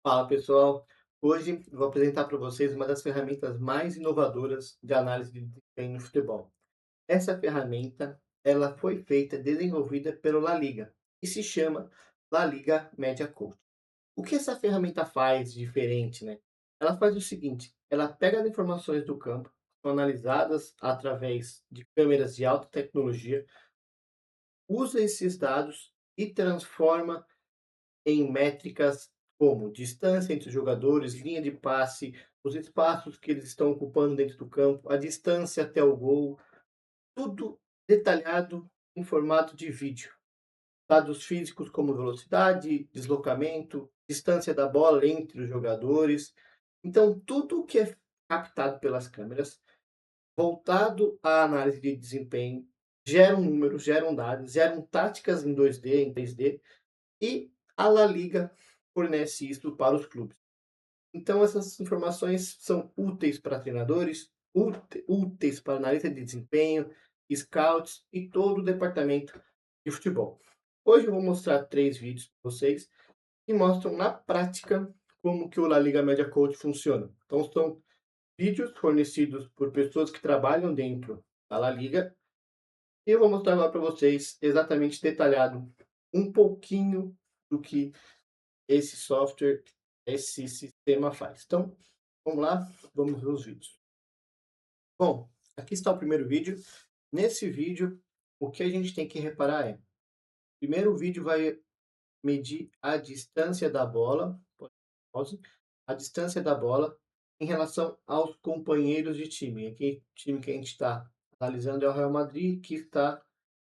Fala pessoal, hoje eu vou apresentar para vocês uma das ferramentas mais inovadoras de análise de desempenho no futebol. Essa ferramenta, ela foi feita, desenvolvida pelo La Liga e se chama La Liga Media Coach. O que essa ferramenta faz de diferente, né? Ela faz o seguinte, ela pega as informações do campo, são analisadas através de câmeras de alta tecnologia, usa esses dados e transforma em métricas como distância entre os jogadores, linha de passe, os espaços que eles estão ocupando dentro do campo, a distância até o gol, tudo detalhado em formato de vídeo. Dados físicos como velocidade, deslocamento, distância da bola entre os jogadores. Então, tudo que é captado pelas câmeras, voltado à análise de desempenho, geram números, geram dados, geram táticas em 2D, em 3D, e a La Liga fornece isso para os clubes. Então, essas informações são úteis para treinadores, úteis para analista de desempenho, scouts e todo o departamento de futebol. Hoje eu vou mostrar 3 vídeos para vocês que mostram na prática como que o La Liga Media Coach funciona. Então, são vídeos fornecidos por pessoas que trabalham dentro da La Liga e eu vou mostrar agora para vocês exatamente detalhado um pouquinho do que esse software, esse sistema faz. Então, vamos lá, vamos ver os vídeos. Bom, aqui está o primeiro vídeo. Nesse vídeo, o que a gente tem que reparar é, primeiro o vídeo vai medir a distância da bola, pause, a distância da bola em relação aos companheiros de time. Aqui, o time que a gente está analisando é o Real Madrid, que está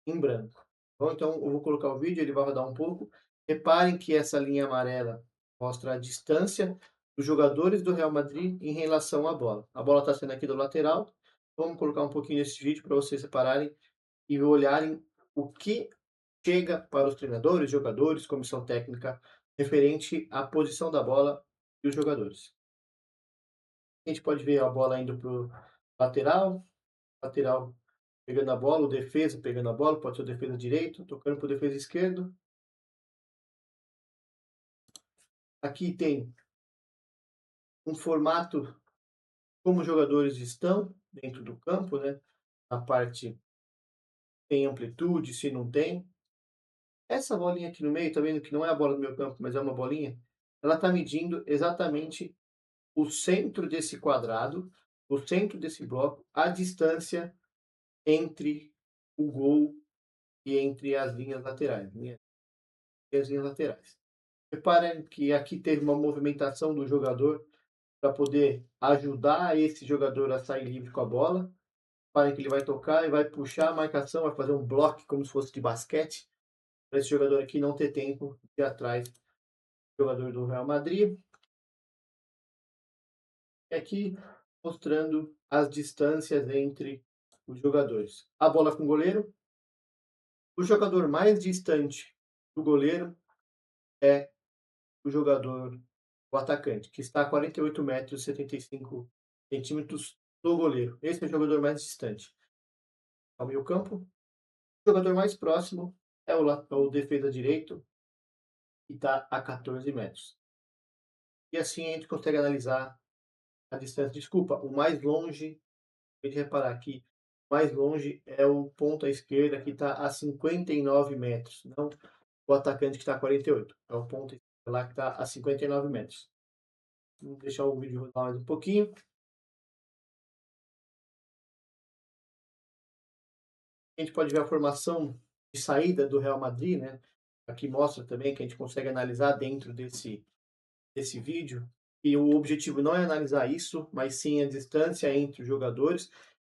em branco. Bom, então eu vou colocar o vídeo, ele vai rodar um pouco. Reparem que essa linha amarela mostra a distância dos jogadores do Real Madrid em relação à bola. A bola está sendo aqui do lateral. Vamos colocar um pouquinho nesse vídeo para vocês separarem e olharem o que chega para os treinadores, jogadores, comissão técnica, referente à posição da bola e os jogadores. A gente pode ver a bola indo para o lateral, lateral pegando a bola, o defesa pegando a bola, pode ser o defesa direito, tocando para o defesa esquerdo. Aqui tem um formato como os jogadores estão dentro do campo, né? A parte tem amplitude, se não tem. Essa bolinha aqui no meio, tá vendo que não é a bola do meu campo, mas é uma bolinha? Ela está medindo exatamente o centro desse quadrado, o centro desse bloco, a distância entre o gol e entre as linhas laterais, e as linhas laterais. Reparem que aqui teve uma movimentação do jogador para poder ajudar esse jogador a sair livre com a bola. Reparem que ele vai tocar e vai puxar a marcação, vai fazer um bloco como se fosse de basquete, para esse jogador aqui não ter tempo de ir atrás do jogador do Real Madrid. E aqui mostrando as distâncias entre os jogadores. A bola com o goleiro. O jogador mais distante do goleiro é o jogador, o atacante, que está a 48 metros e 75 centímetros do goleiro. Esse é o jogador mais distante. Ao meio campo, o jogador mais próximo é o defesa direito, que está a 14 metros. E assim a gente consegue analisar a distância. Desculpa, o mais longe, de reparar aqui, o mais longe é o ponto à esquerda, que está a 59 metros, não o atacante que está a 48. É o ponto lá que está a 59 metros. Vou deixar o vídeo rodar mais um pouquinho. A gente pode ver a formação de saída do Real Madrid, né? Aqui mostra também que a gente consegue analisar dentro desse vídeo. E o objetivo não é analisar isso, mas sim a distância entre os jogadores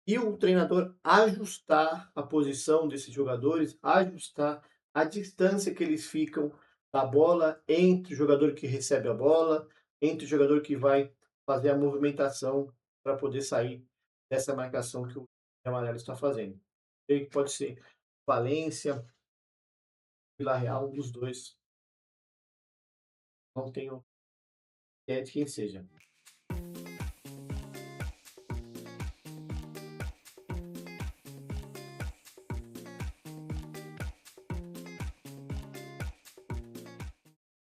e o treinador ajustar a posição desses jogadores, ajustar a distância que eles ficam da bola entre o jogador que recebe a bola, entre o jogador que vai fazer a movimentação para poder sair dessa marcação que o amarelo está fazendo. Creio que pode ser Valência, Vila Real, um dos dois. Não tenho ideia de quem seja.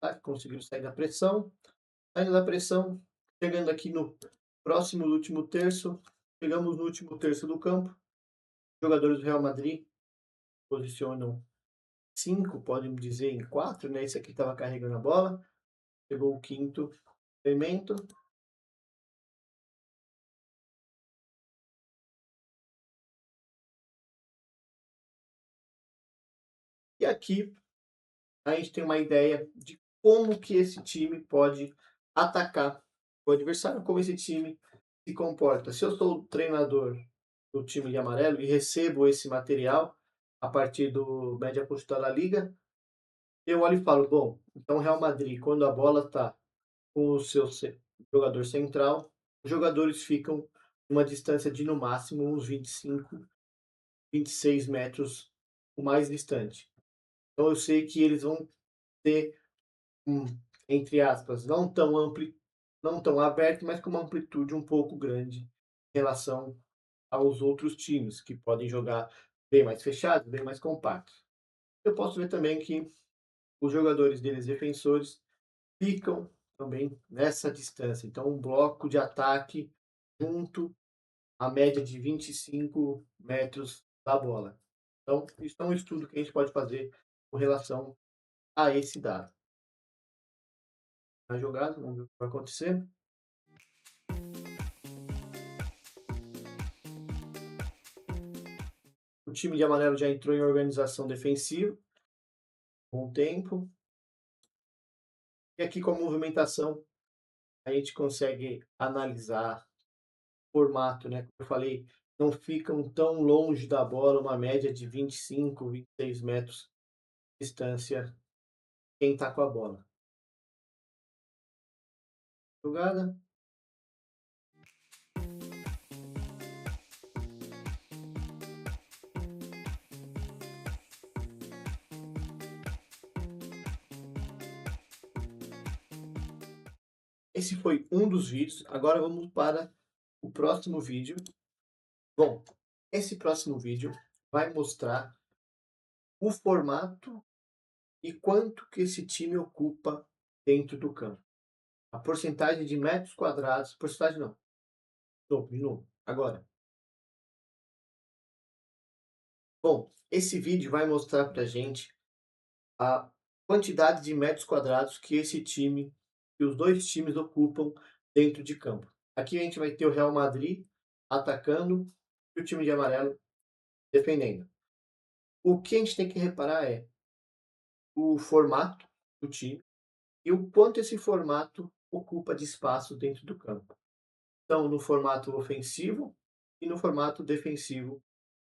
Tá? Conseguiram sair da pressão. saindo da pressão, chegando aqui no próximo do último terço, chegamos no último terço do campo, jogadores do Real Madrid posicionam 5, podemos dizer em 4, né, esse aqui estava carregando a bola, chegou o quinto elemento, e aqui a gente tem uma ideia de como que esse time pode atacar o adversário, como esse time se comporta. Se eu sou o treinador do time de amarelo e recebo esse material a partir do média custo da La Liga, eu olho e falo, bom, então o Real Madrid, quando a bola está com o seu jogador central, os jogadores ficam uma distância de no máximo uns 25, 26 metros o mais distante. Então eu sei que eles vão ter um, entre aspas, não tão aberto, mas com uma amplitude um pouco grande em relação aos outros times, que podem jogar bem mais fechados, bem mais compactos. Eu posso ver também que os jogadores deles defensores ficam também nessa distância. Então, um bloco de ataque junto à média de 25 metros da bola. Então, isso é um estudo que a gente pode fazer com relação a esse dado. Na jogada, vamos ver o que vai acontecer. O time de amarelo já entrou em organização defensiva, com o tempo. E aqui com a movimentação, a gente consegue analisar o formato, né? Como eu falei, não ficam tão longe da bola, uma média de 25, 26 metros de distância quem está com a bola. Jogada. Esse foi um dos vídeos. Agora vamos para o próximo vídeo. Bom, esse próximo vídeo vai mostrar o formato e quanto que esse time ocupa dentro do campo. A porcentagem de metros quadrados, porcentagem não, de novo, agora. Bom, esse vídeo vai mostrar pra gente a quantidade de metros quadrados que esse time que os 2 times ocupam dentro de campo. Aqui a gente vai ter o Real Madrid atacando e o time de amarelo defendendo. O que a gente tem que reparar é o formato do time e o quanto esse formato ocupa de espaço dentro do campo. Então, no formato ofensivo e no formato defensivo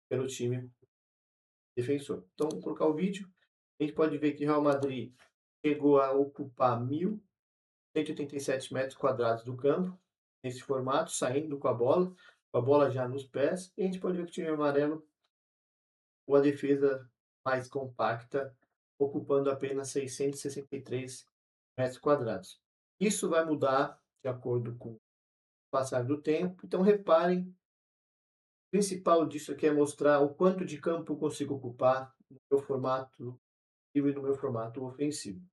pelo time defensor. Então, vamos colocar o vídeo. A gente pode ver que o Real Madrid chegou a ocupar 1.187 metros quadrados do campo, nesse formato, saindo com a bola já nos pés. E a gente pode ver que o time amarelo, com a defesa mais compacta, ocupando apenas 663 metros quadrados. Isso vai mudar de acordo com o passar do tempo. Então, reparem, o principal disso aqui é mostrar o quanto de campo eu consigo ocupar no meu formato e no meu formato ofensivo.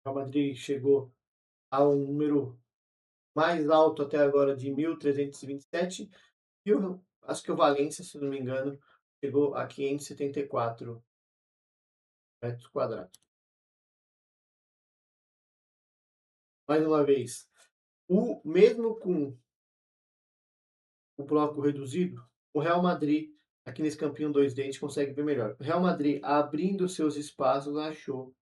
O Real Madrid chegou a um número mais alto até agora de 1.327 e acho que o Valência, se não me engano, chegou a 574 metros quadrados. Mais uma vez, mesmo com o bloco reduzido, o Real Madrid, aqui nesse campinho 2D, a gente consegue ver melhor. O Real Madrid, abrindo seus espaços, achou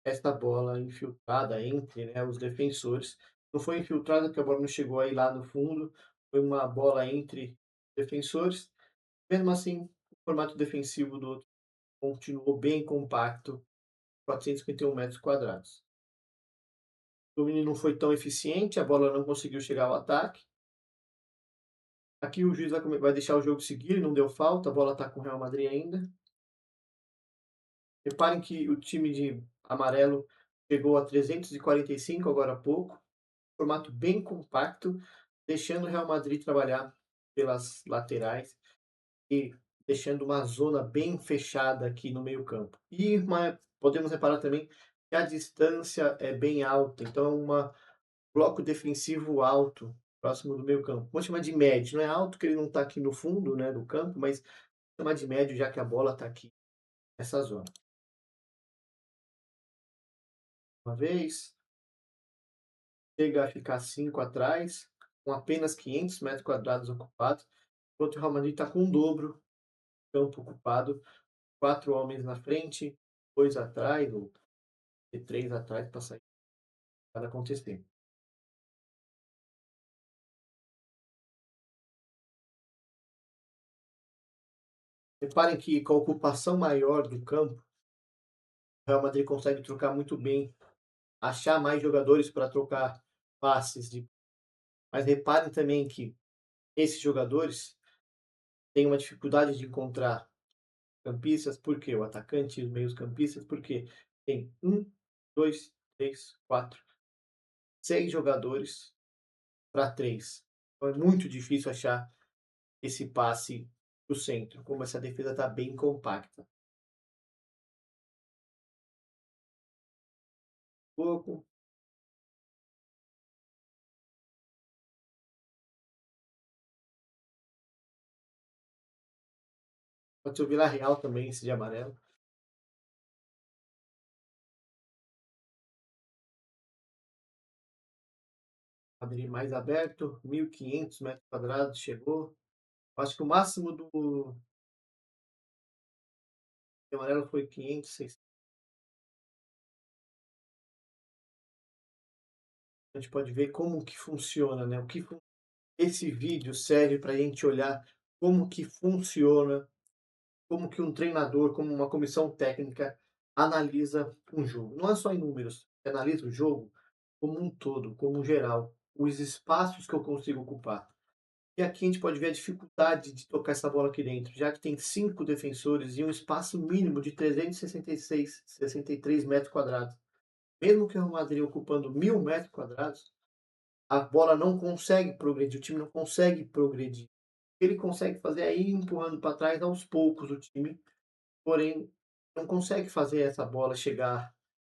esta bola infiltrada entre, né, os defensores. Não foi infiltrada porque a bola não chegou aí lá no fundo, foi uma bola entre defensores. Mesmo assim, o formato defensivo do outro continuou bem compacto, 451 metros quadrados. O domínio não foi tão eficiente, a bola não conseguiu chegar ao ataque. Aqui o juiz vai deixar o jogo seguir, não deu falta, a bola está com o Real Madrid ainda. Reparem que o time de amarelo chegou a 345 agora há pouco, formato bem compacto, deixando o Real Madrid trabalhar pelas laterais e deixando uma zona bem fechada aqui no meio-campo. E podemos reparar também que a distância é bem alta, então é uma bloco defensivo alto, próximo do meio-campo. Vou chamar de médio, não é alto que ele não está aqui no fundo, né, do campo, mas vou chamar de médio já que a bola está aqui nessa zona. Uma vez, chega a ficar 5 atrás, com apenas 500 metros quadrados ocupados, enquanto o Real Madrid está com o dobro do campo ocupado, 4 homens na frente, 2 atrás, ou 3 atrás para sair para acontecer. Reparem que com a ocupação maior do campo, o Real Madrid consegue trocar muito bem, achar mais jogadores para trocar passes. Mas reparem também que esses jogadores têm uma dificuldade de encontrar campistas, porque o atacante e os meios campistas, porque tem um, dois, três, quatro, 6 jogadores para 3. Então é muito difícil achar esse passe para o centro, como essa defesa está bem compacta. Pouco, pode ser o Villarreal também, esse de amarelo. Madrid mais aberto, 1.500 metros quadrados, chegou. Acho que o máximo do amarelo foi 500, 600. A gente pode ver como que funciona, né? Esse vídeo serve para a gente olhar como que funciona, como que um treinador, como uma comissão técnica analisa um jogo. Não é só em números, analisa o jogo como um todo, como um geral, os espaços que eu consigo ocupar. E aqui a gente pode ver a dificuldade de tocar essa bola aqui dentro, já que tem 5 defensores e um espaço mínimo de 366, 63 metros quadrados. Mesmo que o Real Madrid ocupando 1.000 metros quadrados, a bola não consegue progredir, o time não consegue progredir. O que ele consegue fazer é ir empurrando para trás aos poucos o time, porém não consegue fazer essa bola chegar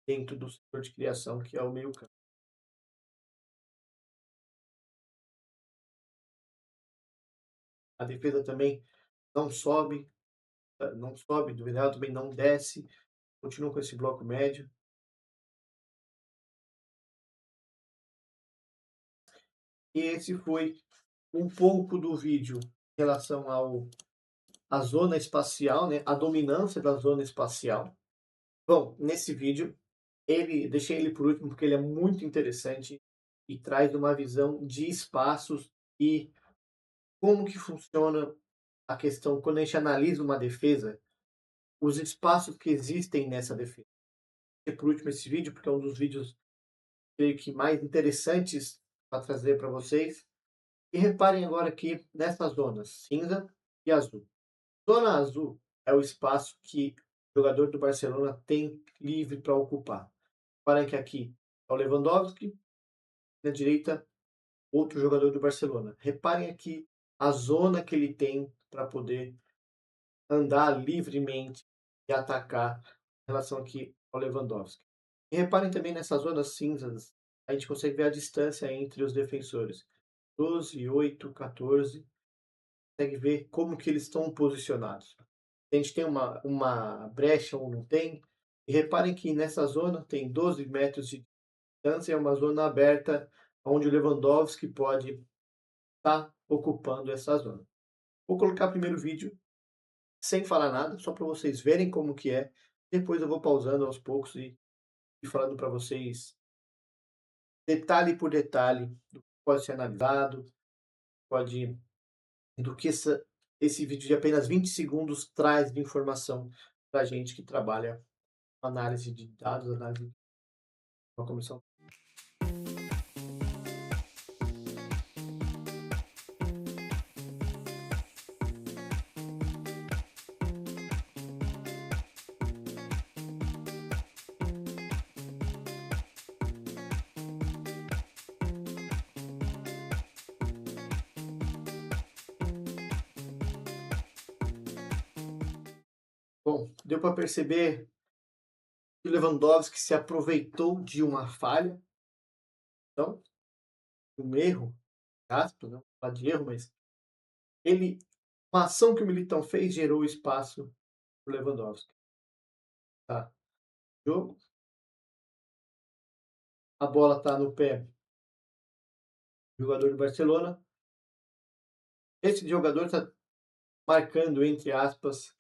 dentro do setor de criação, que é o meio-campo. A defesa também não sobe, não sobe do Villarreal, também não desce, continua com esse bloco médio. E esse foi um pouco do vídeo em relação à zona espacial, né, a dominância da zona espacial. Bom, nesse vídeo, deixei ele por último porque ele é muito interessante e traz uma visão de espaços e como que funciona a questão quando a gente analisa uma defesa, os espaços que existem nessa defesa. E por último esse vídeo, porque é um dos vídeos creio que mais interessantes para trazer para vocês. E reparem agora aqui nessas zonas, cinza e azul. Zona azul é o espaço que o jogador do Barcelona tem livre para ocupar. Reparem que aqui é o Lewandowski, na direita, outro jogador do Barcelona. Reparem aqui a zona que ele tem para poder andar livremente e atacar em relação aqui ao Lewandowski. E reparem também nessas zonas cinzas, a gente consegue ver a distância entre os defensores. 12, 8, 14. Consegue ver como que eles estão posicionados. A gente tem uma brecha ou não tem. E reparem que nessa zona tem 12 metros de distância, é uma zona aberta onde o Lewandowski pode estar ocupando essa zona. Vou colocar primeiro o vídeo sem falar nada, só para vocês verem como que é. Depois eu vou pausando aos poucos e falando para vocês detalhe por detalhe do que pode ser analisado, pode do que esse vídeo de apenas 20 segundos traz de informação para a gente que trabalha análise de dados, análise de uma comissão. Bom, deu para perceber que o Lewandowski se aproveitou de uma falha, então, um erro, aspas, não vou falar de erro, mas ele uma ação que o Militão fez gerou espaço para o Lewandowski, tá. Jogo, a bola está no pé do jogador do Barcelona, esse jogador está marcando, entre aspas,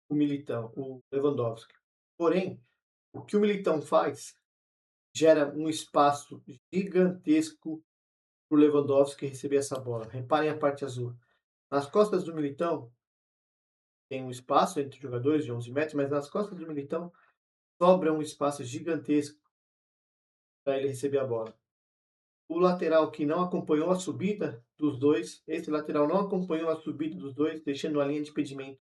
o Militão, o Lewandowski. Porém, o que o Militão faz gera um espaço gigantesco para o Lewandowski receber essa bola. Reparem a parte azul. Nas costas do Militão tem um espaço entre os jogadores de 11 metros, mas nas costas do Militão sobra um espaço gigantesco para ele receber a bola. O lateral que não acompanhou a subida dos dois, esse lateral não acompanhou a subida dos dois, deixando a linha de impedimento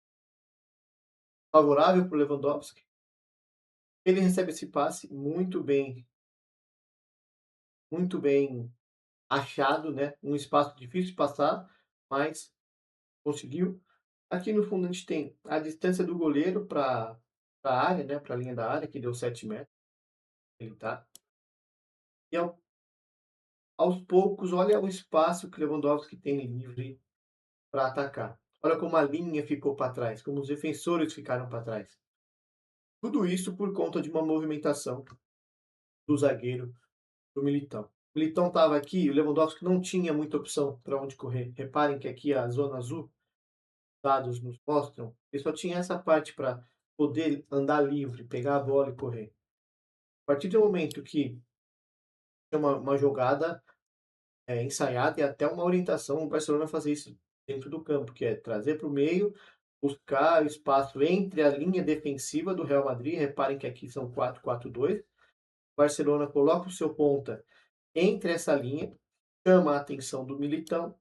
favorável para o Lewandowski. Ele recebe esse passe muito bem achado, né? Um espaço difícil de passar, mas conseguiu. Aqui no fundo a gente tem a distância do goleiro para a área, né? Para a linha da área, que deu 7 metros. Ele tá. E aos poucos, olha o espaço que Lewandowski tem livre para atacar. Olha como a linha ficou para trás, como os defensores ficaram para trás. Tudo isso por conta de uma movimentação do zagueiro do Militão. O Militão estava aqui, o Lewandowski não tinha muita opção para onde correr. Reparem que aqui a zona azul, dados nos mostram, ele só tinha essa parte para poder andar livre, pegar a bola e correr. A partir do momento que tem uma jogada ensaiada e até uma orientação, o Barcelona fazer isso dentro do campo, que é trazer para o meio, buscar espaço entre a linha defensiva do Real Madrid. Reparem que aqui são 4-4-2. O Barcelona coloca o seu ponta entre essa linha, chama a atenção do Militão,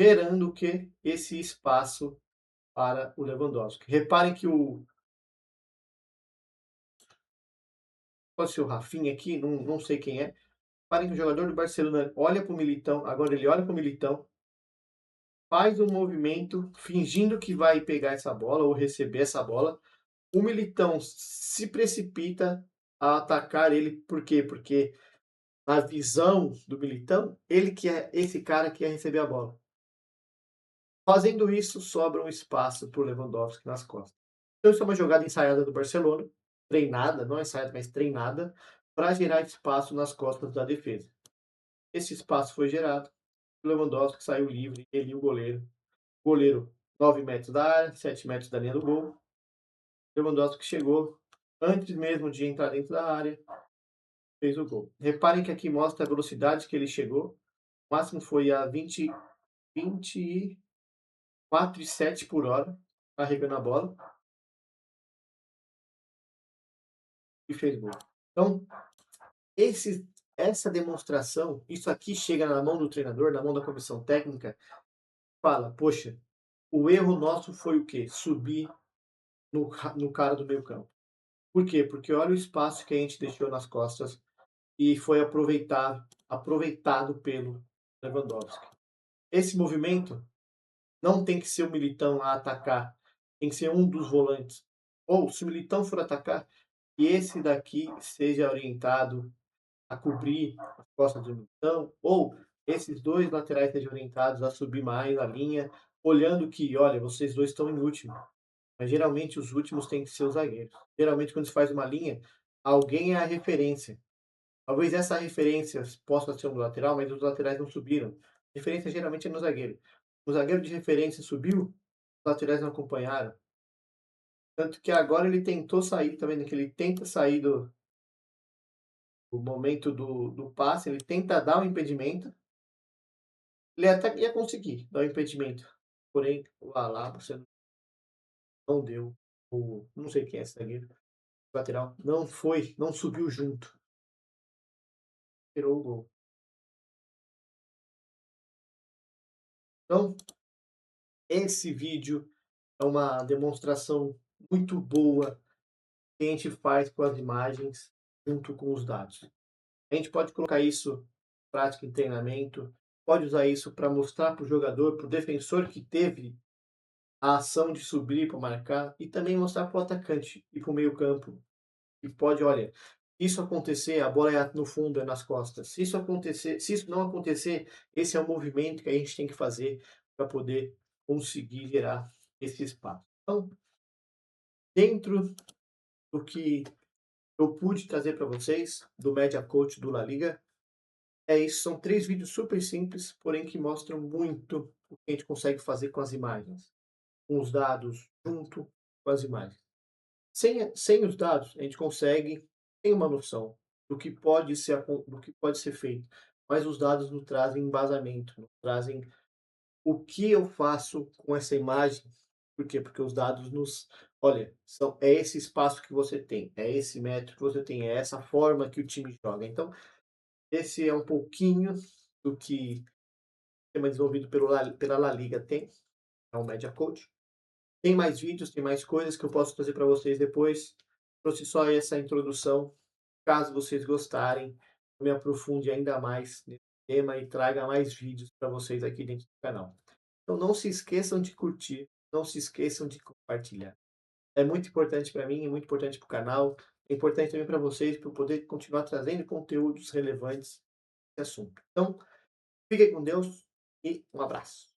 gerando que esse espaço para o Lewandowski. Reparem que pode ser o Rafinha aqui, não sei quem é. Reparem que o jogador do Barcelona olha para o Militão, agora ele olha para o Militão, faz um movimento fingindo que vai pegar essa bola ou receber essa bola. O Militão se precipita a atacar ele, por quê? Porque na visão do Militão, ele que é esse cara que ia receber a bola. Fazendo isso, sobra um espaço para o Lewandowski nas costas. Então, isso é uma jogada ensaiada do Barcelona, treinada, não ensaiada, mas treinada, para gerar espaço nas costas da defesa. Esse espaço foi gerado, o Lewandowski saiu livre, ele e o goleiro. O goleiro, 9 metros da área, 7 metros da linha do gol. O Lewandowski chegou, antes mesmo de entrar dentro da área, fez o gol. Reparem que aqui mostra a velocidade que ele chegou. O máximo foi a 24,7 por hora, carregando a bola, e fez gol. Então, essa demonstração, isso aqui chega na mão do treinador, na mão da comissão técnica, fala, poxa, o erro nosso foi o quê? Subir no cara do meio campo. Por quê? Porque olha o espaço que a gente deixou nas costas e foi aproveitado pelo Lewandowski. Esse movimento não tem que ser o Militão a atacar, tem que ser um dos volantes. Ou, se o Militão for atacar, que esse daqui seja orientado a cobrir as costas do Militão, ou esses dois laterais sejam orientados a subir mais a linha, olhando que, olha, vocês dois estão em último. Mas geralmente os últimos têm que ser os zagueiros. Geralmente, quando se faz uma linha, alguém é a referência. Talvez essa referência possa ser um lateral, mas os laterais não subiram. A referência geralmente é no zagueiro. O zagueiro de referência subiu, os laterais não acompanharam. Tanto que agora ele tentou sair, tá vendo que ele tenta sair do momento do passe, ele tenta dar o impedimento. Ele até ia conseguir dar o impedimento. Porém, o Alaba você não deu. O, não sei quem é esse zagueiro. O lateral não foi, não subiu junto. Tirou o gol. Então, esse vídeo é uma demonstração muito boa que a gente faz com as imagens junto com os dados. A gente pode colocar isso em prática em treinamento, pode usar isso para mostrar para o jogador, para o defensor que teve a ação de subir para marcar e também mostrar para o atacante e para o meio-campo e pode, olha, se isso acontecer, a bola é no fundo, é nas costas. Se isso não acontecer, esse é o movimento que a gente tem que fazer para poder conseguir gerar esse espaço. Então, dentro do que eu pude trazer para vocês, do Media Coach do La Liga, é isso. São 3 vídeos super simples, porém que mostram muito o que a gente consegue fazer com as imagens, com os dados, junto com as imagens. Sem os dados, a gente consegue ter uma noção do que pode ser feito, mas os dados nos trazem embasamento, nos trazem o que eu faço com essa imagem. Por quê? Porque os dados nos olha, é esse espaço que você tem, é esse metro que você tem, é essa forma que o time joga. Então, esse é um pouquinho do que o sistema desenvolvido pela La Liga tem, é um Media Coach. Tem mais vídeos, tem mais coisas que eu posso trazer para vocês depois. Trouxe só essa introdução. Caso vocês gostarem, eu me aprofunde ainda mais nesse tema e traga mais vídeos para vocês aqui dentro do canal. Então não se esqueçam de curtir, não se esqueçam de compartilhar. É muito importante para mim, é muito importante para o canal, é importante também para vocês, para eu poder continuar trazendo conteúdos relevantes nesse assunto. Então, fiquem com Deus e um abraço.